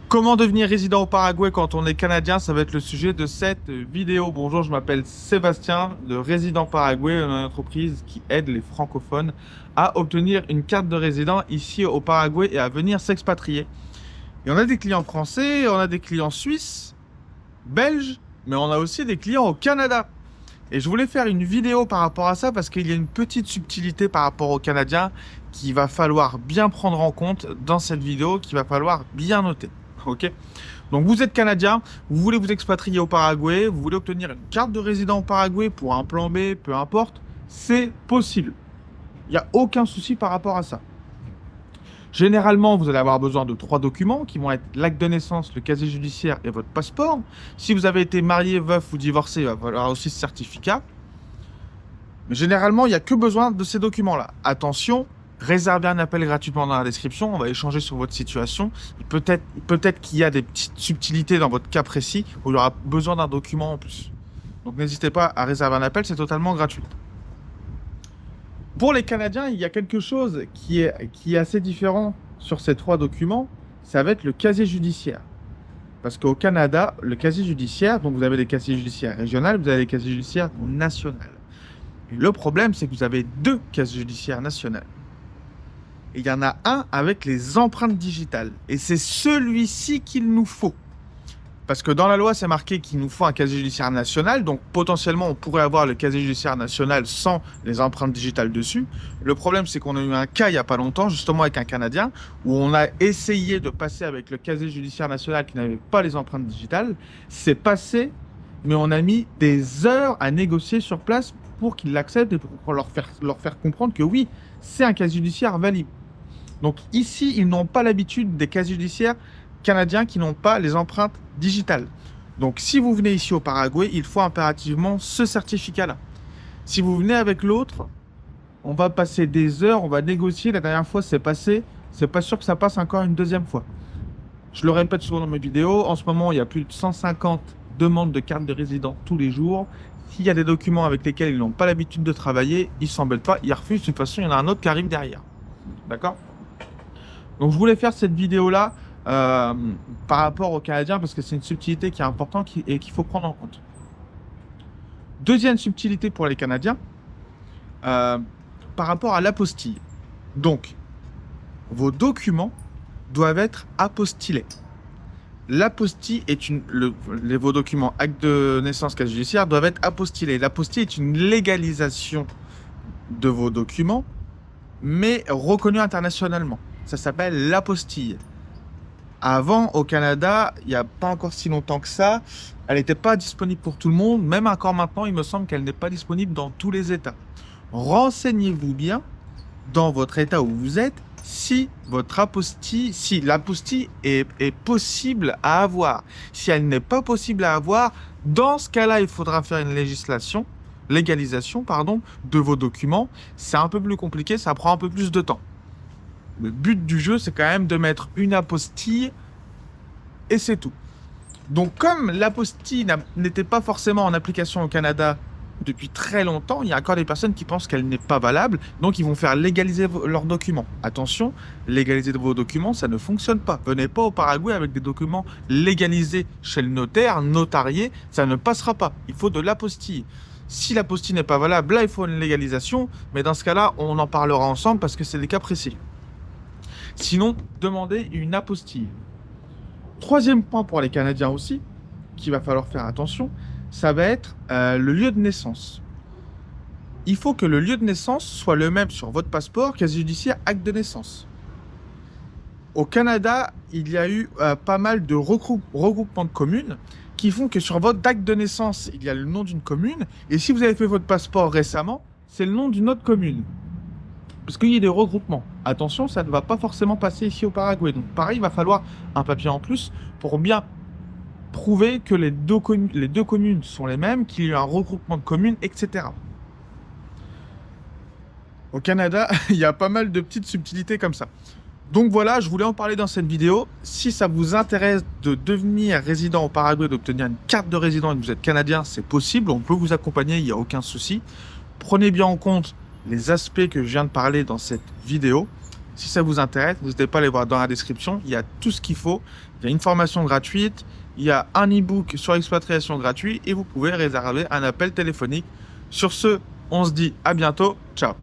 Comment devenir résident au Paraguay quand on est canadien? Ça va être le sujet de cette vidéo. Bonjour, je m'appelle Sébastien, de Résident Paraguay, une entreprise qui aide les francophones à obtenir une carte de résident ici au Paraguay et à venir s'expatrier. Et on a des clients français, on a des clients suisses, belges, mais on a aussi des clients au Canada. Et je voulais faire une vidéo par rapport à ça parce qu'il y a une petite subtilité par rapport aux Canadiens qu'il va falloir bien prendre en compte dans cette vidéo, qu'il va falloir bien noter. Ok, donc vous êtes Canadien, vous voulez vous expatrier au Paraguay, vous voulez obtenir une carte de résident au Paraguay pour un plan B, peu importe, c'est possible. Il n'y a aucun souci par rapport à ça. Généralement, vous allez avoir besoin de 3 documents qui vont être l'acte de naissance, le casier judiciaire et votre passeport. Si vous avez été marié, veuf ou divorcé, il va falloir aussi ce certificat. Mais généralement, il n'y a que besoin de ces documents-là. Attention, réservez un appel gratuitement dans la description. On va échanger sur votre situation. Peut-être qu'il y a des petites subtilités dans votre cas précis où il y aura besoin d'un document en plus. Donc n'hésitez pas à réserver un appel, c'est totalement gratuit. Pour les Canadiens, il y a quelque chose qui est assez différent sur ces 3 documents. Ça va être le casier judiciaire. Parce qu'au Canada, le casier judiciaire, donc vous avez les casiers judiciaires régionaux, vous avez les casiers judiciaires nationaux. Et le problème, c'est que vous avez 2 casiers judiciaires nationaux. Et il y en a un avec les empreintes digitales. Et c'est celui-ci qu'il nous faut. Parce que dans la loi, c'est marqué qu'il nous faut un casier judiciaire national. Donc potentiellement, on pourrait avoir le casier judiciaire national sans les empreintes digitales dessus. Le problème, c'est qu'on a eu un cas il n'y a pas longtemps, justement avec un Canadien, où on a essayé de passer avec le casier judiciaire national qui n'avait pas les empreintes digitales. C'est passé, mais on a mis des heures à négocier sur place pour qu'ils l'acceptent et pour leur faire comprendre que oui, c'est un casier judiciaire valide. Donc ici, ils n'ont pas l'habitude des casiers judiciaires canadiens qui n'ont pas les empreintes digitales. Donc si vous venez ici au Paraguay, il faut impérativement ce certificat-là. Si vous venez avec l'autre, on va passer des heures, on va négocier. La dernière fois, c'est passé. C'est pas sûr que ça passe encore une deuxième fois. Je le répète souvent dans mes vidéos. En ce moment, il y a plus de 150 demandes de carte de résident tous les jours. S'il y a des documents avec lesquels ils n'ont pas l'habitude de travailler, ils ne s'embêtent pas, ils refusent. De toute façon, il y en a un autre qui arrive derrière. D'accord ? Donc, je voulais faire cette vidéo-là par rapport aux Canadiens parce que c'est une subtilité qui est importante et qu'il faut prendre en compte. Deuxième subtilité pour les Canadiens, par rapport à l'apostille. Donc, vos documents doivent être apostillés. L'apostille est vos documents, acte de naissance, casier judiciaire, doivent être apostillés. L'apostille est une légalisation de vos documents, mais reconnue internationalement. Ça s'appelle l'apostille. Avant, au Canada, il n'y a pas encore si longtemps que ça, elle n'était pas disponible pour tout le monde. Même encore maintenant, il me semble qu'elle n'est pas disponible dans tous les États. Renseignez-vous bien dans votre État où vous êtes si l'apostille est possible à avoir. Si elle n'est pas possible à avoir, dans ce cas-là, il faudra faire une légalisation de vos documents. C'est un peu plus compliqué, ça prend un peu plus de temps. Le but du jeu, c'est quand même de mettre une apostille et c'est tout. Donc, comme l'apostille n'était pas forcément en application au Canada depuis très longtemps, il y a encore des personnes qui pensent qu'elle n'est pas valable, donc ils vont faire légaliser leurs documents. Attention, légaliser vos documents, ça ne fonctionne pas. Venez pas au Paraguay avec des documents légalisés chez le notaire, notariés, ça ne passera pas. Il faut de l'apostille. Si l'apostille n'est pas valable, là, il faut une légalisation, mais dans ce cas-là, on en parlera ensemble parce que c'est des cas précis. Sinon, demandez une apostille. Troisième point pour les Canadiens aussi, qu'il va falloir faire attention, ça va être le lieu de naissance. Il faut que le lieu de naissance soit le même sur votre passeport, casier judiciaire, acte de naissance. Au Canada, il y a eu pas mal de regroupements de communes qui font que sur votre acte de naissance, il y a le nom d'une commune, et si vous avez fait votre passeport récemment, c'est le nom d'une autre commune. Parce qu'il y a des regroupements. Attention, ça ne va pas forcément passer ici au Paraguay. Donc pareil, il va falloir un papier en plus pour bien prouver que les deux communes sont les mêmes, qu'il y a eu un regroupement de communes, etc. Au Canada, il y a pas mal de petites subtilités comme ça. Donc voilà, je voulais en parler dans cette vidéo. Si ça vous intéresse de devenir résident au Paraguay, d'obtenir une carte de résident et que vous êtes Canadien, c'est possible. On peut vous accompagner, il n'y a aucun souci. Prenez bien en compte les aspects que je viens de parler dans cette vidéo. Si ça vous intéresse, n'hésitez pas à aller voir dans la description. Il y a tout ce qu'il faut. Il y a une formation gratuite, il y a un e-book sur l'expatriation gratuit et vous pouvez réserver un appel téléphonique. Sur ce, on se dit à bientôt. Ciao.